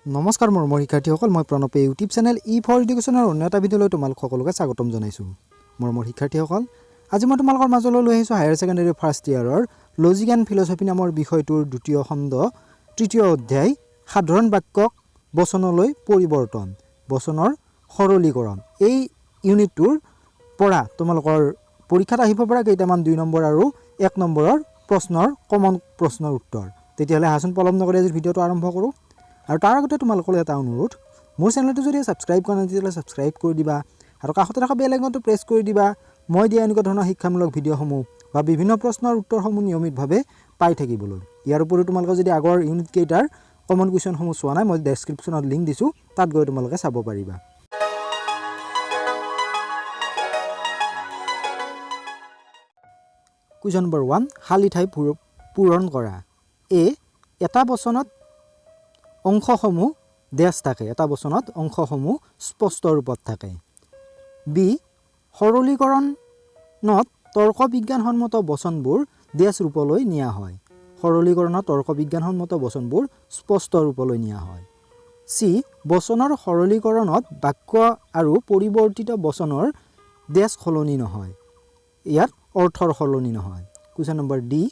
নমস্কাৰ মোৰ শিক্ষাৰ্থীসকল, মই প্ৰণৱে ইউটিউব চেনেল E4 এডুকেশ্যনৰ অন্য এটা ভিডিঅ'লৈ তোমালোক সকলোকে স্বাগতম জনাইছোঁ। মোৰ শিক্ষাৰ্থীসকল, আজি মই তোমালোকৰ মাজলৈ লৈ আহিছোঁ হায়াৰ ছেকেণ্ডেৰী ফাৰ্ষ্ট ইয়াৰৰ লজিক এণ্ড ফিলচফি নামৰ বিষয়টোৰ দ্বিতীয় খণ্ড তৃতীয় অধ্যায় সাধাৰণ বাক্যক বচনলৈ পৰিৱৰ্তন, বচনৰ সৰলীকৰণ। এই ইউনিটটোৰ পৰা তোমালোকৰ পৰীক্ষাত আহিব পৰা কেইটামান 2 নম্বৰ আৰু 1 নম্বৰৰ প্ৰশ্নৰ কমন প্ৰশ্নৰ উত্তৰ। তেতিয়াহ'লে আহাচোন পলম নকৰি আজি ভিডিঅ'টো আৰম্ভ কৰোঁ। আৰু তাৰ আগতে তোমালোকৰ এটা অনুৰোধ, মোৰ চেনেলটো যদি ছাবস্ক্ৰাইব কৰা নাই তেতিয়াহ'লে ছাবস্ক্ৰাইব কৰি দিবা আৰু কাষতে থকা বেল আইকনটো প্ৰেছ কৰি দিবা। মই দিয়া এনেকুৱা ধৰণৰ শিক্ষামূলক ভিডিঅ'সমূহ বা বিভিন্ন প্ৰশ্নৰ উত্তৰসমূহ নিয়মিতভাৱে পাই থাকিবলৈ। ইয়াৰ উপৰিও তোমালোকে যদি আগৰ ইউনিট কেইটাৰ কমন কুৱেশ্যনসমূহ চোৱা নাই, মই ডেছক্ৰিপশ্যনত লিংক দিছোঁ, তাত গৈ তোমালোকে চাব পাৰিবা। কুৱেশ্যন নম্বৰ 1, খালী ঠাই পূৰণ কৰা। এটা বচনত অংশসমূহ ডেছ থাকে, এটা বচনত অংশসমূহ স্পষ্ট ৰূপত থাকে। বি, সৰলীকৰণত তৰ্ক বিজ্ঞানসন্মত বচনবোৰ ডেছ ৰূপলৈ নিয়া হয়। সৰলীকৰণত তৰ্ক বিজ্ঞানসন্মত বচনবোৰ স্পষ্ট ৰূপলৈ নিয়া হয়। চি, বচনৰ সৰলীকৰণত বাক্য আৰু পৰিৱৰ্তিত বচনৰ ডেছ সলনি নহয়, ইয়াত অৰ্থৰ সলনি নহয়। কুৱেশ্যন নম্বৰ ডি,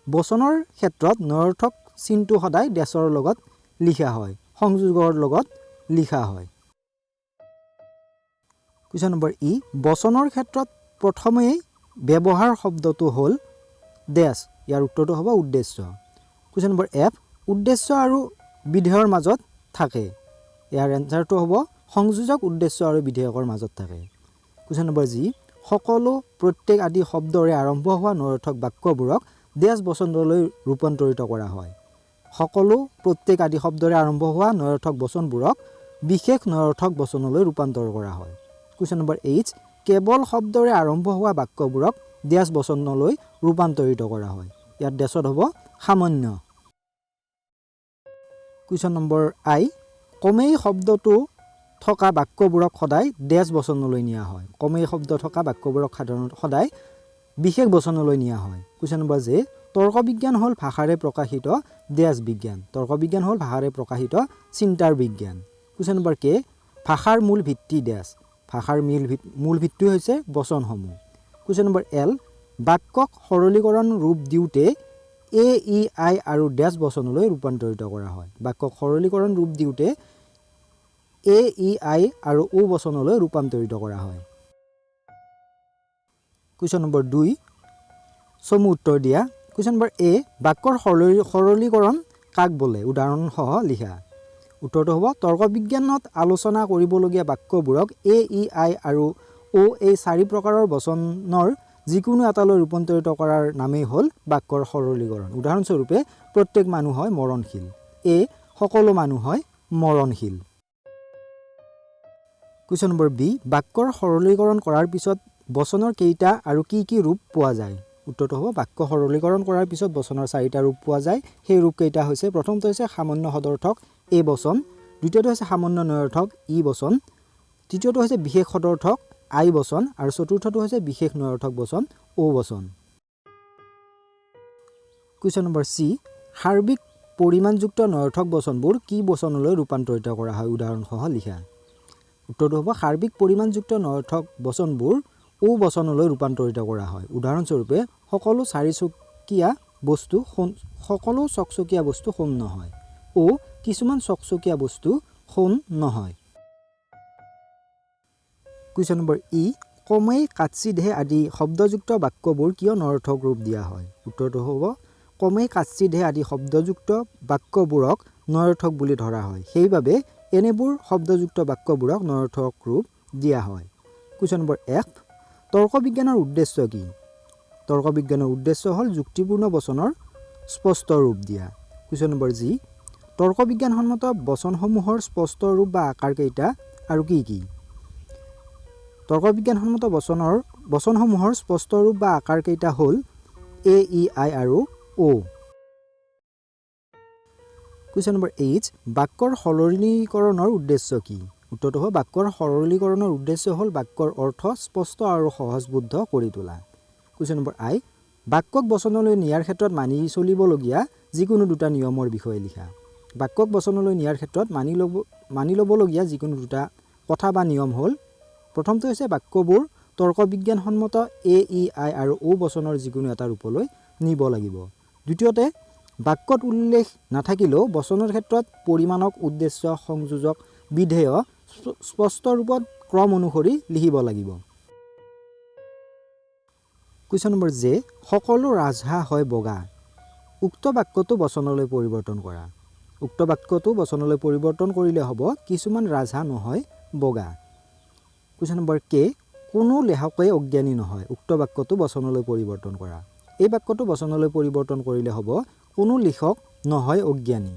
বচনৰ ক্ষেত্ৰত নৰ্থক চিনটো সদায় ডেছৰ লগত লিখা হয়, সংযোগৰ লগত লিখা হয়। কুৱেশ্যন নম্বৰ ই, বচনৰ ক্ষেত্ৰত প্ৰথমেই ব্যৱহাৰ শব্দটো হ'ল ডেছ, ইয়াৰ উত্তৰটো হ'ব উদ্দেশ্য। কুৱেশ্যন নম্বৰ এফ, উদ্দেশ্য আৰু বিধেয়ৰ মাজত থাকে, ইয়াৰ এনচাৰটো হ'ব সংযোজক উদ্দেশ্য আৰু বিধেয়কৰ মাজত থাকে। কুৱেশ্যন নম্বৰ জি, সকলো প্ৰত্যেক আদি শব্দৰে আৰম্ভ হোৱা নৰ্থক বাক্যবোৰক ডেছ বচনলৈ ৰূপান্তৰিত কৰা হয়। সকলো প্ৰত্যেক আদি শব্দৰে আৰম্ভ হোৱা নৰ্থক বচনবোৰক বিশেষ নৰ্থক বচনলৈ ৰূপান্তৰ কৰা হয়। কুৱেশ্যন নম্বৰ এইচ, কেৱল শব্দৰে আৰম্ভ হোৱা বাক্যবোৰক ডেছ বচনলৈ ৰূপান্তৰিত কৰা হয়, ইয়াত ডেছত হ'ব সামান্য। কুৱেশ্যন নম্বৰ আই, কমেই শব্দটো থকা বাক্যবোৰক সদায় ডেছ বচনলৈ নিয়া হয়। কমেই শব্দ থকা বাক্যবোৰক সাধাৰণতে সদায় বিশেষ বচনলৈ নিয়া হয়। কুৱেশ্যন নম্বৰ জে, তৰ্ক বিজ্ঞান হ'ল ভাষাৰে প্ৰকাশিত ডেছ বিজ্ঞান। তৰ্ক বিজ্ঞান হ'ল ভাষাৰে প্ৰকাশিত চিন্তাৰ বিজ্ঞান। কুৱেশ্যন নম্বৰ কে, ভাষাৰ মূল ভিত্তি ডেছ। ভাষাৰ মূল ভিত্তি হৈছে বচনসমূহ। কুৱেশ্যন নম্বৰ এল, বাক্যক সৰলীকৰণ ৰূপ দিওঁতে ই, আই আৰু ডেছ বচনলৈ ৰূপান্তৰিত কৰা হয়। বাক্যক সৰলীকৰণ ৰূপ দিওঁতে ই, আই আৰু ও বচনলৈ ৰূপান্তৰিত কৰা হয়। কুৱেশ্যন নম্বৰ 2, চমু উত্তৰ দিয়া। কুৱেশ্যন নম্বৰ এ, বাক্যৰ সৰলীকৰণ কাক বোলে, উদাহৰণসহ লিখা। উত্তৰটো হ'ব তৰ্ক বিজ্ঞানত আলোচনা কৰিবলগীয়া বাক্যবোৰক ই, আই আৰু ও এই 4 প্ৰকাৰৰ বচনৰ যিকোনো এটালৈ ৰূপান্তৰিত কৰাৰ নামেই হ'ল বাক্যৰ সৰলীকৰণ। উদাহৰণস্বৰূপে, প্ৰত্যেক মানুহ হয় মৰণশীল, সকলো মানুহ হয় মৰণশীল। কুৱেশ্যন নম্বৰ বি, বাক্যৰ সৰলীকৰণ কৰাৰ পিছত বচনৰ কেইটা আৰু কি ৰূপ পোৱা যায়। উত্তৰটো হ'ব বাক্য সৰলীকৰণ কৰাৰ পিছত বচনৰ 4টা ৰূপ পোৱা যায়। সেই ৰূপকেইটা হৈছে, প্ৰথমটো হৈছে সামান্য সদৰ্থক এ বচন, দ্বিতীয়টো হৈছে সামান্য নৰ্থক ই বচন, তৃতীয়টো হৈছে বিশেষ সদৰ্থক আই বচন আৰু চতুৰ্থটো হৈছে বিশেষ নৰ্থক বচন ও বচন। কুৱেশ্যন নম্বৰ চি, সাৰ্বিক পৰিমাণযুক্ত নৰ্থক বচনবোৰ কি বচনলৈ ৰূপান্তৰিত কৰা হয়, উদাহৰণসহ লিখা। উত্তৰটো হ'ব সাৰ্বিক পৰিমাণযুক্ত নৰ্থক বচনবোৰ ও বচনলৈ ৰূপান্তৰিত কৰা হয়। উদাহৰণস্বৰূপে, সকলো চকচকীয়া বস্তু সোণ নহয়, কিছুমান চকচকীয়া বস্তু সোণ নহয়। কুৱেশ্যন নম্বৰ ই, কমেই কাৎচিৎহে আদি শব্দযুক্ত বাক্যবোৰ কিয় নৰ্থক ৰূপ দিয়া হয়। উত্তৰটো হ'ব কমেই কাৎচিৎহে আদি শব্দযুক্ত বাক্যবোৰক নৰ্থক বুলি ধৰা হয়, সেইবাবে এনেবোৰ শব্দযুক্ত বাক্যবোৰক নৰ্থক ৰূপ দিয়া হয়। কুৱেশ্যন নম্বৰ এফ, তৰ্ক বিজ্ঞানৰ উদ্দেশ্য কি। তৰ্ক বিজ্ঞানৰ উদ্দেশ্য হ'ল যুক্তিপূৰ্ণ বচনৰ স্পষ্ট ৰূপ দিয়া। কুৱেশ্যন নম্বৰ জি, তৰ্ক বিজ্ঞানসন্মত বচনসমূহৰ স্পষ্ট ৰূপ বা আকাৰ কেইটা আৰু কি। তৰ্ক বিজ্ঞানসন্মত বচনসমূহৰ স্পষ্ট ৰূপ বা আকাৰ কেইটা হ'ল ই, আই আৰু ও। কুৱেশ্যন নম্বৰ এইচ, বাক্যৰ সৰলীকৰণৰ উদ্দেশ্য কি। উত্তৰটো হ'ব বাক্যৰ সৰলীকৰণৰ উদ্দেশ্য হ'ল বাক্যৰ অৰ্থ স্পষ্ট আৰু সহজবোধ্য কৰি তোলা। কুৱেশ্যন নম্বৰ আই, বাক্যক বচনলৈ নিয়াৰ ক্ষেত্ৰত মানি চলিবলগীয়া যিকোনো 2টা নিয়মৰ বিষয়ে লিখা। বাক্যক বচনলৈ নিয়াৰ ক্ষেত্ৰত মানি ল'বলগীয়া যিকোনো দুটা কথা বা নিয়ম হ'ল, প্ৰথমটো হৈছে বাক্যবোৰ তৰ্ক বিজ্ঞানসন্মত এ, ই, আই আৰু ও বচনৰ যিকোনো এটা ৰূপলৈ নিব লাগিব। দ্বিতীয়তে, বাক্যত উল্লেখ নাথাকিলেও বচনৰ ক্ষেত্ৰত পৰিমাণক, উদ্দেশ্য, সংযোজক, বিধেয় স্পষ্ট ৰূপত ক্ৰম অনুসৰি লিখিব লাগিব। কুৱেশ্যন নম্বৰ যে, সকলো ৰাজহাঁহ হয় বগা। উক্ত বাক্যটো বচনলৈ পৰিৱৰ্তন কৰা। উক্ত বাক্যটো বচনলৈ পৰিৱৰ্তন কৰিলে হ'ব, কিছুমান ৰাজহাঁহ নহয় বগা। কুৱেশ্যন নম্বৰ কে, কোনো লেখকেই অজ্ঞানী নহয়। উক্ত বাক্যটো বচনলৈ পৰিৱৰ্তন কৰা। এই বাক্যটো বচনলৈ পৰিৱৰ্তন কৰিলে হ'ব, কোনো লিখক নহয় অজ্ঞানী।